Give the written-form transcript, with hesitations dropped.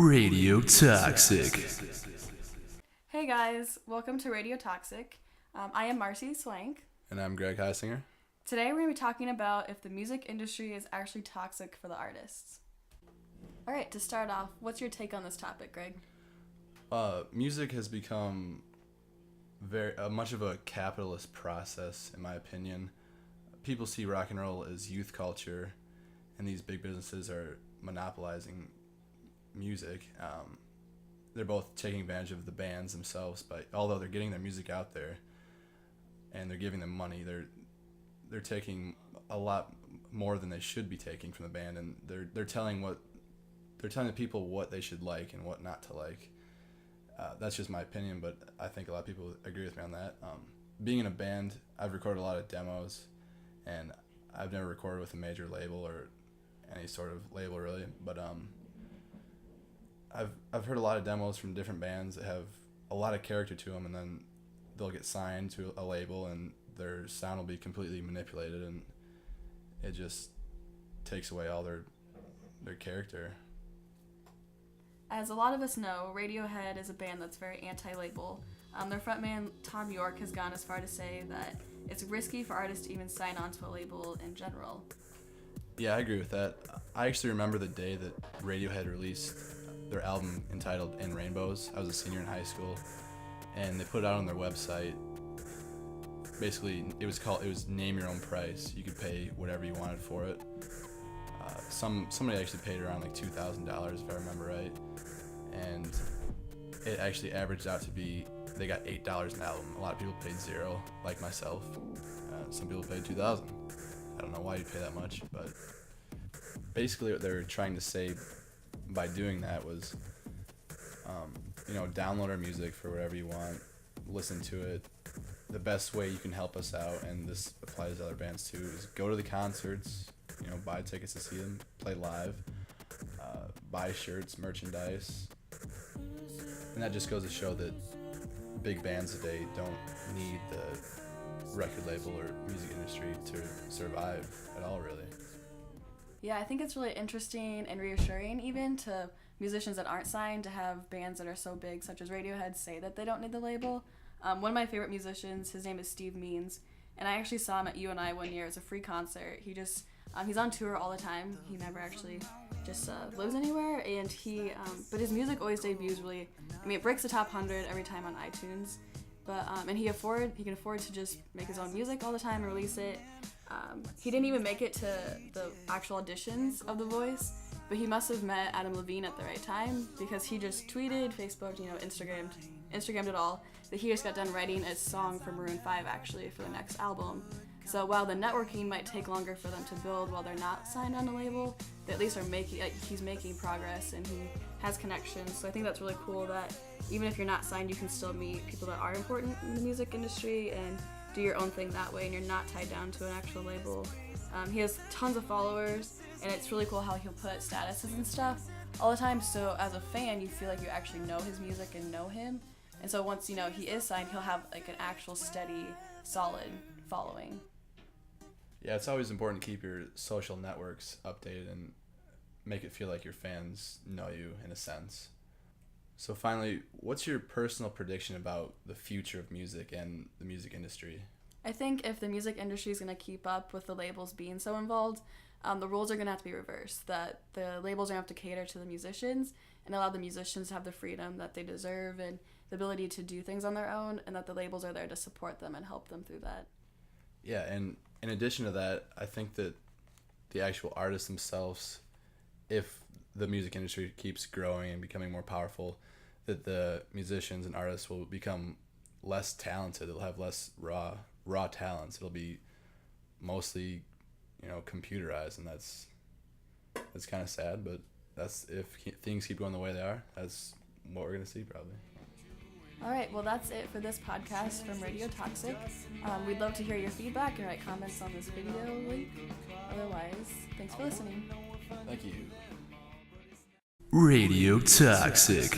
Radio Toxic. Hey guys, welcome to Radio Toxic. I am Marci Swank. And I'm Greg Heysinger. Today we're going to be talking about if the music industry is actually toxic for the artists. Alright, to start off, what's your take on this topic, Greg? Music has become very much of a capitalist process, in my opinion. People see rock and roll as youth culture, and these big businesses are monopolizing music. They're both taking advantage of the bands themselves, but although they're getting their music out there and they're giving them money, they're taking a lot more than they should be taking from the band, and they're telling the people what they should like and what not to like. That's just my opinion, but I think a lot of people agree with me on that. Being in a band, I've recorded a lot of demos, and I've never recorded with a major label or any sort of label really, but I've heard a lot of demos from different bands that have a lot of character to them, and then they'll get signed to a label and their sound will be completely manipulated, and it just takes away all their character. As a lot of us know, Radiohead is a band that's very anti-label. Their frontman, Tom York, has gone as far to say that it's risky for artists to even sign on to a label in general. Yeah, I agree with that. I actually remember the day that Radiohead released their album entitled In Rainbows. I was a senior in high school, and they put it out on their website. Basically, it was name your own price. You could pay whatever you wanted for it. Somebody actually paid around like $2,000 if I remember right, and it actually averaged out to be they got $8 an album. A lot of people paid $0, like myself. Some people paid $2,000. I don't know why you'd pay that much, but basically what they're trying to say by doing that was, download our music for whatever you want, listen to it. The best way you can help us out, and this applies to other bands too, is go to the concerts, buy tickets to see them, play live, buy shirts, merchandise. And that just goes to show that big bands today don't need the record label or music industry to survive at all, really. Yeah, I think it's really interesting and reassuring even to musicians that aren't signed to have bands that are so big, such as Radiohead, say that they don't need the label. One of my favorite musicians, his name is Steve Means, and I actually saw him at UNI one year as a free concert. He's on tour all the time. He never actually just lives anywhere, and but his music always debuts it breaks the top 100 every time on iTunes, but and he can afford to just make his own music all the time and release it. He didn't even make it to the actual auditions of The Voice, but he must have met Adam Levine at the right time, because he just tweeted, Facebooked, Instagrammed it all, that he just got done writing a song for Maroon 5 actually for the next album. So while the networking might take longer for them to build while they're not signed on a label, they at least are he's making progress and he has connections. So I think that's really cool that even if you're not signed, you can still meet people that are important in the music industry and do your own thing that way, and you're not tied down to an actual label. He has tons of followers, and it's really cool how he'll put statuses and stuff all the time, so as a fan you feel like you actually know his music and know him, and so once he is signed, he'll have like an actual steady, solid following. Yeah, it's always important to keep your social networks updated and make it feel like your fans know you in a sense. So finally, what's your personal prediction about the future of music and the music industry? I think if the music industry is going to keep up with the labels being so involved, the rules are going to have to be reversed, that the labels are going to have to cater to the musicians and allow the musicians to have the freedom that they deserve and the ability to do things on their own, and that the labels are there to support them and help them through that. Yeah, and in addition to that, I think that the actual artists themselves, if the music industry keeps growing and becoming more powerful, that the musicians and artists will become less talented. They'll have less raw talents. It'll be mostly, computerized, and that's kind of sad. But that's if things keep going the way they are. That's what we're gonna see probably. All right, well, that's it for this podcast from Radio Toxic. We'd love to hear your feedback and write comments on this video link. Otherwise, thanks for listening. Thank you. Radio Toxic.